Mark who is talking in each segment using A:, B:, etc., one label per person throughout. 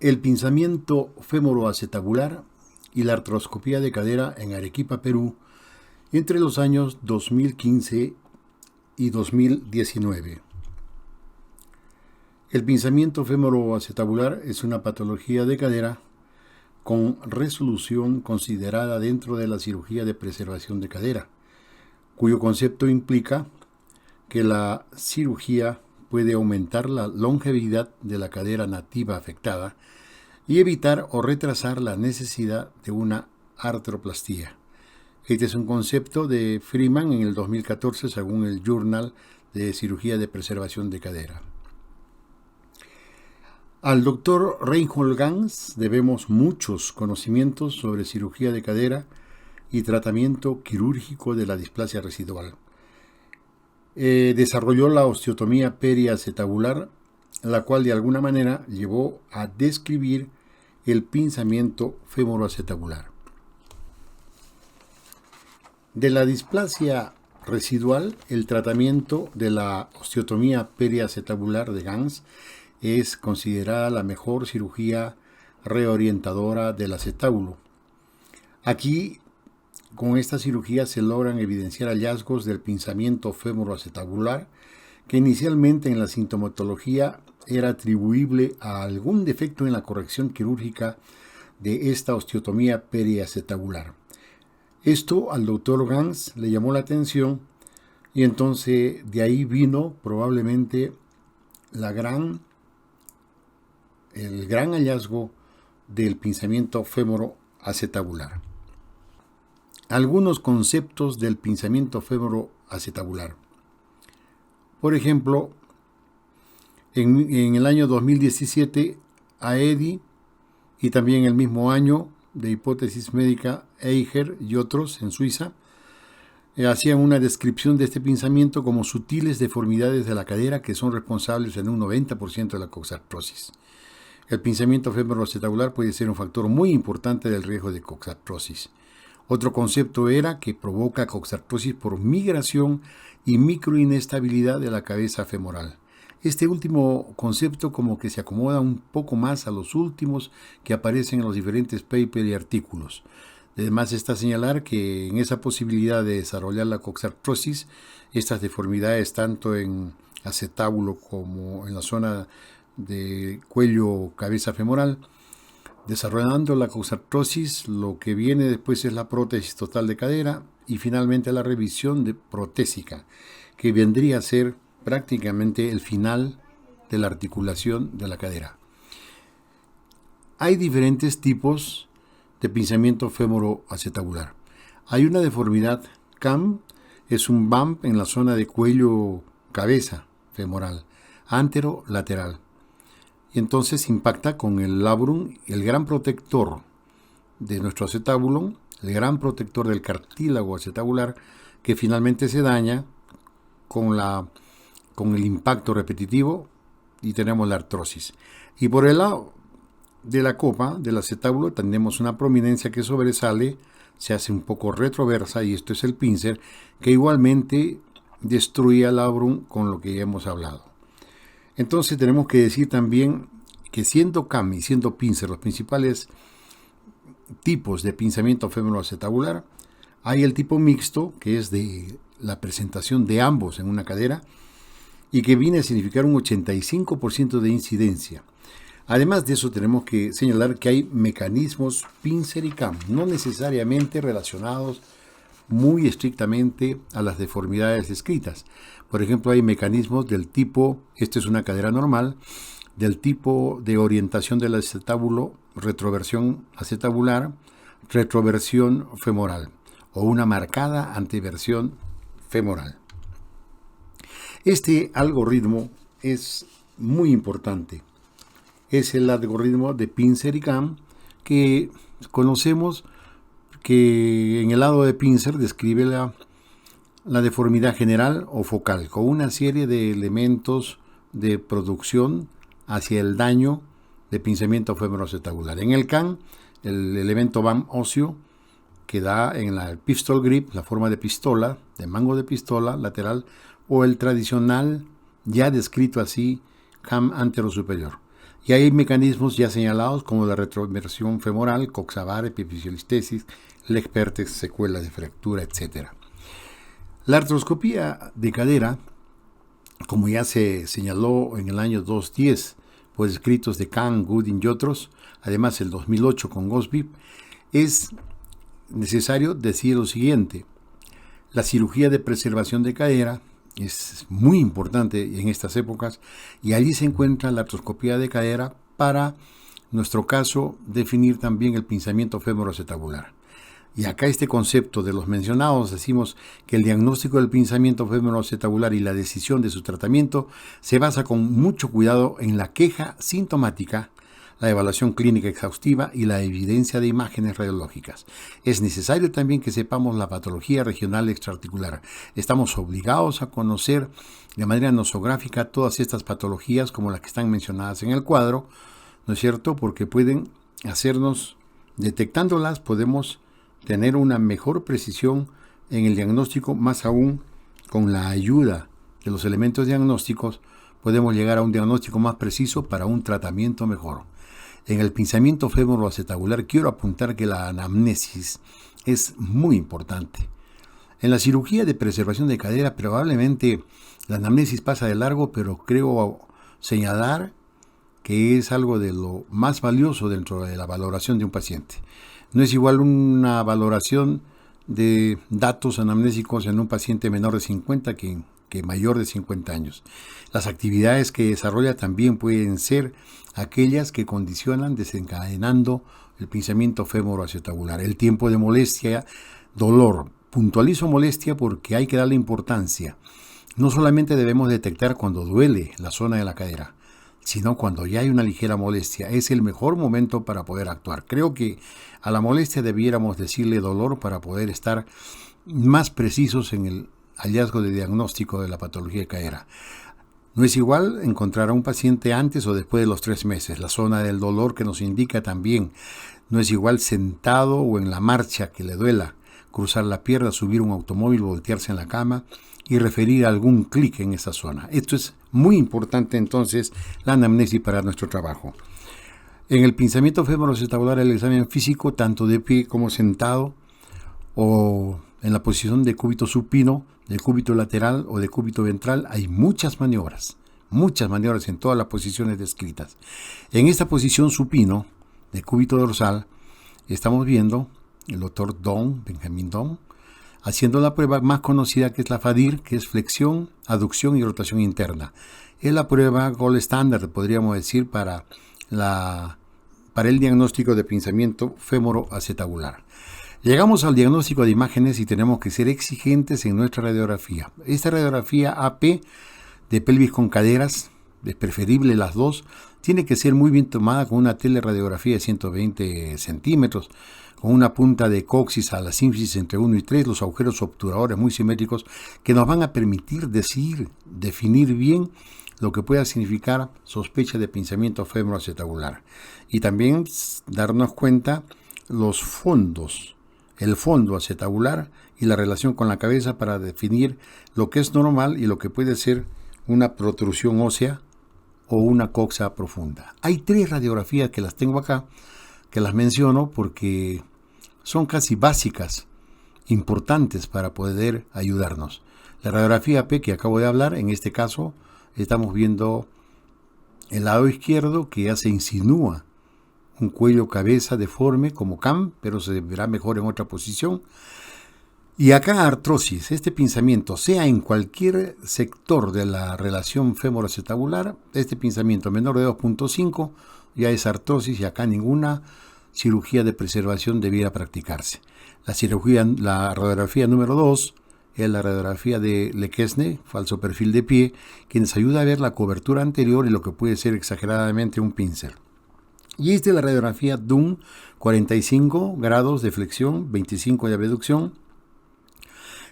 A: El pinzamiento femoroacetabular y la artroscopía de cadera en Arequipa, Perú, entre los años 2015 y 2019. El pinzamiento femoroacetabular es una patología de cadera con resolución considerada dentro de la cirugía de preservación de cadera, cuyo concepto implica que la cirugía puede aumentar la longevidad de la cadera nativa afectada y evitar o retrasar la necesidad de una artroplastía. Este es un concepto de Freeman en el 2014 según el Journal de Cirugía de Preservación de Cadera. Al doctor Reinhold Ganz debemos muchos conocimientos sobre cirugía de cadera y tratamiento quirúrgico de la displasia residual. Desarrolló la osteotomía periacetabular, la cual de alguna manera llevó a describir el pinzamiento femoroacetabular. De la displasia residual, el tratamiento de la osteotomía periacetabular de Ganz es considerada la mejor cirugía reorientadora del acetábulo. Aquí, con esta cirugía se logran evidenciar hallazgos del pinzamiento femoroacetabular que inicialmente en la sintomatología era atribuible a algún defecto en la corrección quirúrgica de esta osteotomía periacetabular. Esto al doctor Ganz le llamó la atención y entonces de ahí vino probablemente el gran hallazgo del pinzamiento femoroacetabular. Algunos conceptos del pinzamiento femoroacetabular. Por ejemplo, en el año 2017, AEDI y también el mismo año de hipótesis médica Eicher y otros en Suiza, hacían una descripción de este pinzamiento como sutiles deformidades de la cadera que son responsables en un 90% de la coxartrosis. El pinzamiento femoroacetabular puede ser un factor muy importante del riesgo de coxartrosis. Otro concepto era que provoca coxartrosis por migración y microinestabilidad de la cabeza femoral. Este último concepto como que se acomoda un poco más a los últimos que aparecen en los diferentes papers y artículos. Además está señalar que en esa posibilidad de desarrollar la coxartrosis, estas deformidades tanto en acetábulo como en la zona de cuello cabeza femoral, desarrollando la coxartrosis, lo que viene después es la prótesis total de cadera y finalmente la revisión protésica, que vendría a ser prácticamente el final de la articulación de la cadera. Hay diferentes tipos de pinzamiento femoroacetabular. Hay una deformidad CAM, es un bump en la zona de cuello cabeza femoral, antero-lateral. Y entonces impacta con el labrum, el gran protector de nuestro acetábulo, el gran protector del cartílago acetabular, que finalmente se daña con el impacto repetitivo y tenemos la artrosis. Y por el lado de la copa del acetábulo tenemos una prominencia que sobresale, se hace un poco retroversa y esto es el pincer, que igualmente destruye el labrum con lo que ya hemos hablado. Entonces tenemos que decir también que siendo CAM y siendo pincer los principales tipos de pinzamiento femoroacetabular, hay el tipo mixto, que es de la presentación de ambos en una cadera y que viene a significar un 85% de incidencia. Además de eso tenemos que señalar que hay mecanismos pincer y CAM, no necesariamente relacionados muy estrictamente a las deformidades descritas. Por ejemplo, hay mecanismos del tipo, esta es una cadera normal, del tipo de orientación del acetábulo, retroversión acetabular, retroversión femoral o una marcada anteversión femoral. Este algoritmo es muy importante. Es el algoritmo de pincer y CAM que conocemos, que en el lado de pincer describe la deformidad general o focal, con una serie de elementos de producción hacia el daño de pinzamiento femoroacetabular. En el CAM, el elemento BAM óseo que da en la pistol grip, la forma de pistola, de mango de pistola lateral, o el tradicional, ya descrito así, CAM antero superior. Y hay mecanismos ya señalados como la retroversión femoral, coxavara, epifisiolistesis, Legg-Perthes, secuela de fractura, etc. La artroscopía de cadera, como ya se señaló en el año 2010, por escritos de Kahn, Gooding y otros, además el 2008 con Gosby, es necesario decir lo siguiente: la cirugía de preservación de cadera es muy importante en estas épocas y allí se encuentra la artroscopía de cadera para, nuestro caso, definir también el pinzamiento femoroacetabular. Y acá este concepto de los mencionados, decimos que el diagnóstico del pinzamiento femoroacetabular y la decisión de su tratamiento se basa con mucho cuidado en la queja sintomática, la evaluación clínica exhaustiva y la evidencia de imágenes radiológicas. Es necesario también que sepamos la patología regional extraarticular. Estamos obligados a conocer de manera nosográfica todas estas patologías como las que están mencionadas en el cuadro, ¿no es cierto? Porque pueden hacernos, detectándolas, podemos tener una mejor precisión en el diagnóstico, más aún con la ayuda de los elementos diagnósticos, podemos llegar a un diagnóstico más preciso para un tratamiento mejor. En el pinzamiento femoroacetabular quiero apuntar que la anamnesis es muy importante. En la cirugía de preservación de cadera probablemente la anamnesis pasa de largo, pero creo señalar que es algo de lo más valioso dentro de la valoración de un paciente. No es igual una valoración de datos anamnésicos en un paciente menor de 50 que mayor de 50 años. Las actividades que desarrolla también pueden ser aquellas que condicionan desencadenando el pinzamiento femoroacetabular. El tiempo de molestia, dolor. Puntualizo molestia porque hay que darle importancia. No solamente debemos detectar cuando duele la zona de la cadera, sino cuando ya hay una ligera molestia. Es el mejor momento para poder actuar. Creo que a la molestia debiéramos decirle dolor para poder estar más precisos en el hallazgo de diagnóstico de la patología de cadera. No es igual encontrar a un paciente antes o después de los 3 meses. La zona del dolor que nos indica también. No es igual sentado o en la marcha que le duela, cruzar la pierna, subir un automóvil, voltearse en la cama y referir algún clic en esa zona. Esto es muy importante entonces, la anamnesis para nuestro trabajo. En el pinzamiento femoroacetabular, el examen físico, tanto de pie como sentado, o en la posición de cúbito supino, de cúbito lateral o de cúbito ventral, hay muchas maniobras en todas las posiciones descritas. En esta posición supino, de cúbito dorsal, estamos viendo el doctor Benjamin Dohm, haciendo la prueba más conocida, que es la FADIR, que es flexión, aducción y rotación interna. Es la prueba gold standard, podríamos decir, para el diagnóstico de pinzamiento femoroacetabular. Llegamos al diagnóstico de imágenes y tenemos que ser exigentes en nuestra radiografía. Esta radiografía AP de pelvis con caderas, es preferible las dos, tiene que ser muy bien tomada con una teleradiografía de 120 centímetros, con una punta de coxis a la sínfisis entre 1 y 3, los agujeros obturadores muy simétricos que nos van a permitir definir bien lo que pueda significar sospecha de pinzamiento femoroacetabular. Y también darnos cuenta los fondos, el fondo acetabular y la relación con la cabeza para definir lo que es normal y lo que puede ser una protrusión ósea o una coxa profunda. Hay 3 radiografías que las tengo acá, que las menciono porque son casi básicas, importantes para poder ayudarnos. La radiografía P que acabo de hablar, en este caso estamos viendo el lado izquierdo, que ya se insinúa un cuello-cabeza deforme como CAM, pero se verá mejor en otra posición. Y acá artrosis, este pinzamiento, sea en cualquier sector de la relación femoroacetabular, este pinzamiento menor de 2.5 ya es artrosis y acá ninguna cirugía de preservación debiera practicarse. La radiografía número 2 es la radiografía de Lequesne, falso perfil de pie, que nos ayuda a ver la cobertura anterior y lo que puede ser exageradamente un pincel. Y esta es la radiografía Dunn, 45 grados de flexión, 25 de abducción,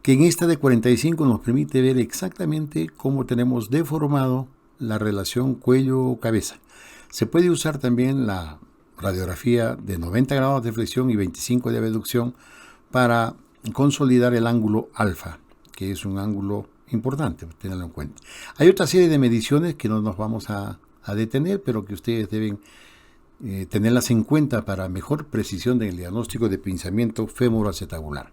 A: que en esta de 45 nos permite ver exactamente cómo tenemos deformado la relación cuello-cabeza. Se puede usar también la radiografía de 90 grados de flexión y 25 de abducción para consolidar el ángulo alfa, que es un ángulo importante, tenerlo en cuenta. Hay otra serie de mediciones que no nos vamos a a detener, pero que ustedes deben tenerlas en cuenta para mejor precisión del diagnóstico de pinzamiento femoroacetabular.